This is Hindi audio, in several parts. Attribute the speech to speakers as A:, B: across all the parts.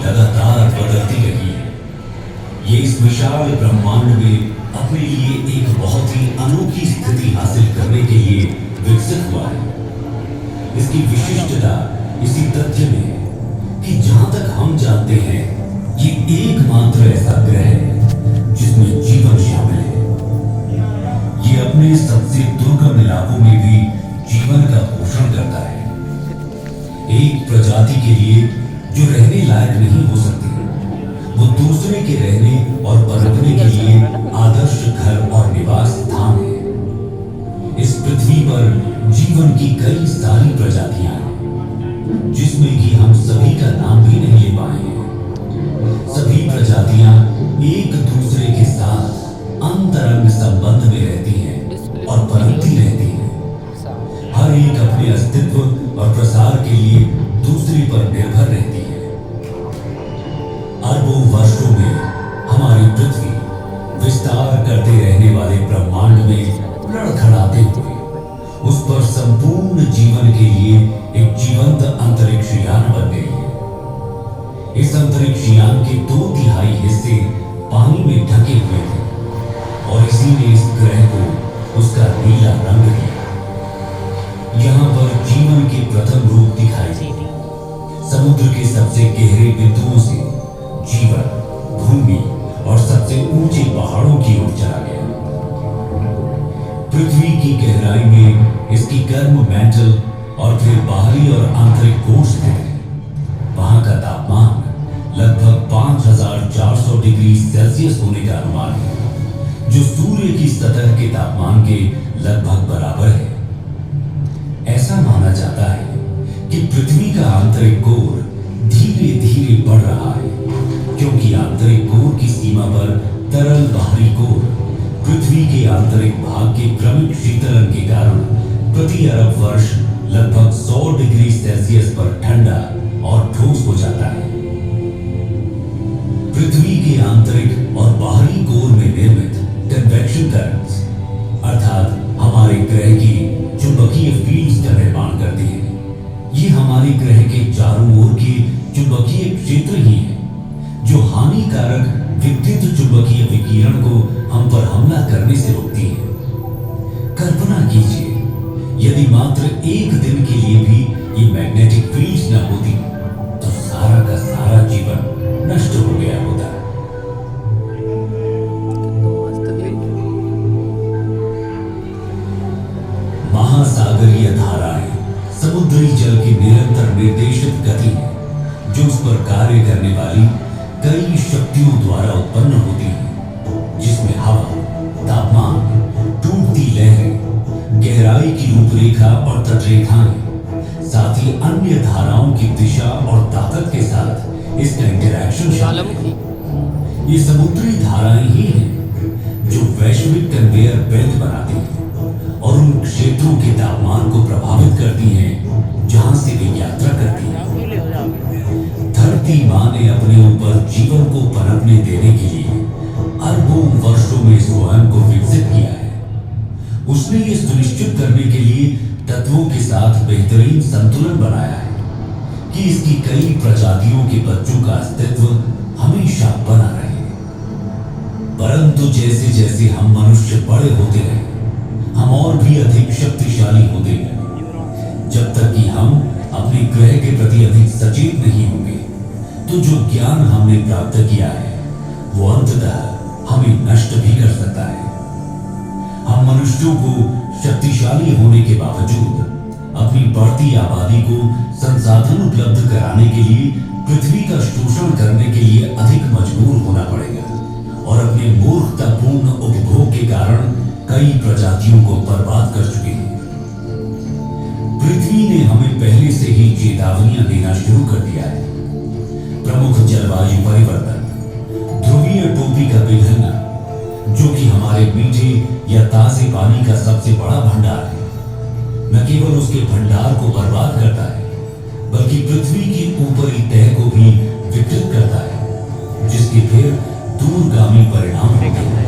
A: लगातार बदलती रही है। ये इस विशाल ब्रह्मांड में अपने लिए एक बहुत ही अनोखी स्थिति हासिल करने के लिए विकसित हुआ है। इसकी विशिष्टता इसी तथ्य में है कि जहां तक हम जानते हैं ये एकमात्र ऐसा ग्रह है जिसमें जीवन शामिल है। ये अपने सबसे दुर्गम इलाकों में भी जीवन का पोषण करता है। एक प्रजाति के लिए जो रहने लायक नहीं हो सकती, वो दूसरे के रहने और पनपने के लिए आदर्श घर और निवास स्थान है। इस पृथ्वी पर जीवन की कई सारी प्रजातियां हैं, जिसमें कि हम सभी का नाम भी नहीं ले पाएंगे। सभी प्रजातियां एक दूसरे के साथ अंतरंग संबंध में रहती हैं और पनपती रहती हैं। हर एक अपने अस्तित्व और प्रसार के लिए दूसरे पर निर्भर रहती है। अरबों वर्षों में हमारी पृथ्वी विस्तार करते रहने वाले ब्रह्मांड में लड़खड़ाते हुए उस पर संपूर्ण जीवन के लिए एक जीवंत अंतरिक्ष यान बन गई है। इस अंतरिक्ष यान के 2/3 हिस्से पानी में ढके हुए थे और इसी ने इस ग्रह को उसका नीला रंग दिया। यहाँ पर जीवन के प्रथम रूप दिखाई देते। समुद्र के सबसे गहरे बिंदुओं से जीवन भूमि और सबसे ऊंचे पहाड़ों की ओर चला गया। पृथ्वी की गहराई में इसकी गर्म मैंटल और फिर बाहरी और आंतरिक कोर स्थित है। वहां का तापमान लगभग 5400 डिग्री सेल्सियस होने का अनुमान है, जो सूर्य की सतह के तापमान के लगभग बराबर है। ऐसा माना जाता है कि पृथ्वी का आंतरिक कोर धीरे धीरे बढ़ रहा है, क्योंकि आंतरिक कोर की सीमा पर तरल बाहरी कोर पृथ्वी के आंतरिक भाग के क्रमिक शीतलन के कारण प्रति अरब वर्ष लगभग 100 डिग्री सेल्सियस पर ठंडा और ठोस हो जाता है। पृथ्वी के आंतरिक और बाहरी कोर में निर्मित कन्वेक्शन करंट्स अर्थात हमारे ग्रह की चुंबकीय फील्ड्स का निर्माण करती है। ये हमारे ग्रह के चारों ओर के चुंबकीय क्षेत्र ही है, जो हानिकारक विद्युत चुंबकीय विकिरण को हम पर हमला करने से रोकती है। कल्पना कीजिए, यदि मात्र एक दिन के लिए भी ये मैग्नेटिक फील्ड्स न होती तो सारा का सारा जीवन नष्ट हो गया होता। महासागरीय धाराएं समुद्री जल की निरंतर निर्देशित गति है, जो उस पर कार्य करने वाली कई शक्तियों द्वारा उत्पन्न होती है, जिसमें हवा, तापमान, टूटती लहरें, गहराई की रूपरेखा और तटरेखाएं, साथ ही अन्य धाराओं की दिशा और ताकत के साथ इसका इंटरैक्शन शामिल है। ये समुद्री धाराएं ही हैं जो वैश्विक कन्वेयर बेल्ट बनाती हैं और उन क्षेत्रों के तापमान को प्रभावित करती हैं जहां से वे यात्रा करती हैं। धरती मां ने अपने ऊपर जीवन को पनपने देने के लिए अरबों वर्षों में स्वयं को विकसित किया है। उसने ये सुनिश्चित करने के लिए तत्वों के साथ बेहतरीन संतुलन बनाया है कि इसकी कई प्रजातियों के बच्चों का अस्तित्व हमेशा बना रहे। परंतु जैसे जैसे हम मनुष्य बड़े होते रहे, हम और भी अधिक शक्तिशाली होते गए। जब तक कि हम अपने ग्रह के प्रति अधिक सचेत नहीं होंगे, तो जो ज्ञान हमने प्राप्त किया है वो अंततः हमें नष्ट भी कर सकता है। हम मनुष्यों को शक्तिशाली होने के बावजूद अपनी बढ़ती आबादी को संसाधन उपलब्ध कराने के लिए पृथ्वी का शोषण करने के लिए अधिक मजबूर होना पड़ेगा और अपने मूर्खतापूर्ण उपभोग के कारण कई प्रजातियों को बर्बाद कर चुके हैं। पृथ्वी ने हमें पहले से ही चेतावनियां देना शुरू कर दिया है। प्रमुख जलवायु परिवर्तन, ध्रुवीय टोपी का पिघलना, जो कि हमारे मीठे या ताजे पानी का सबसे बड़ा भंडार है, न केवल उसके भंडार को बर्बाद करता है, बल्कि पृथ्वी की ऊपरी तह को भी विकृत करता है, जिसके फिर दूरगामी परिणाम होते हैं।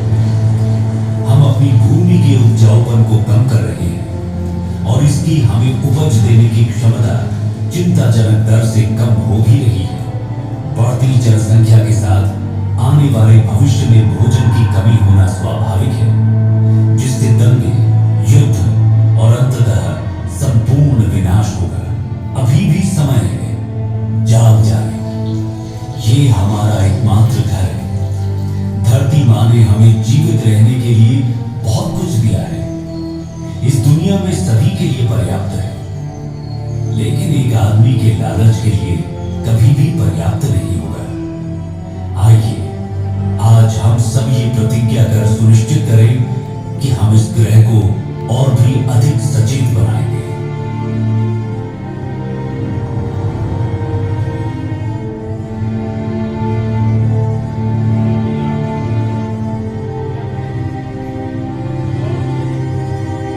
A: हम अपनी भूमि के उपजाऊपन को कम कर रहे हैं और इसकी हमें उपज देने की क्षमता चिंताजनक दर से कम हो भी रही है। बढ़ती जनसंख्या के साथ आने वाले भविष्य में भोजन की कमी होना स्वाभाविक है, जिससे दंगे, युद्ध और अंततः संपूर्ण विनाश होगा। अभी भी समय है, जाग जाए। ये हमारा एकमात्र घर है। धरती माँ ने हमें जीवित रहने के लिए बहुत कुछ दिया है। इस दुनिया में सभी के लिए पर्याप्त है, लेकिन एक आदमी के लालच के लिए कभी भी पर्याप्त नहीं होगा। आइए आज हम सब ये प्रतिज्ञा कर सुनिश्चित करें कि हम इस ग्रह को और भी अधिक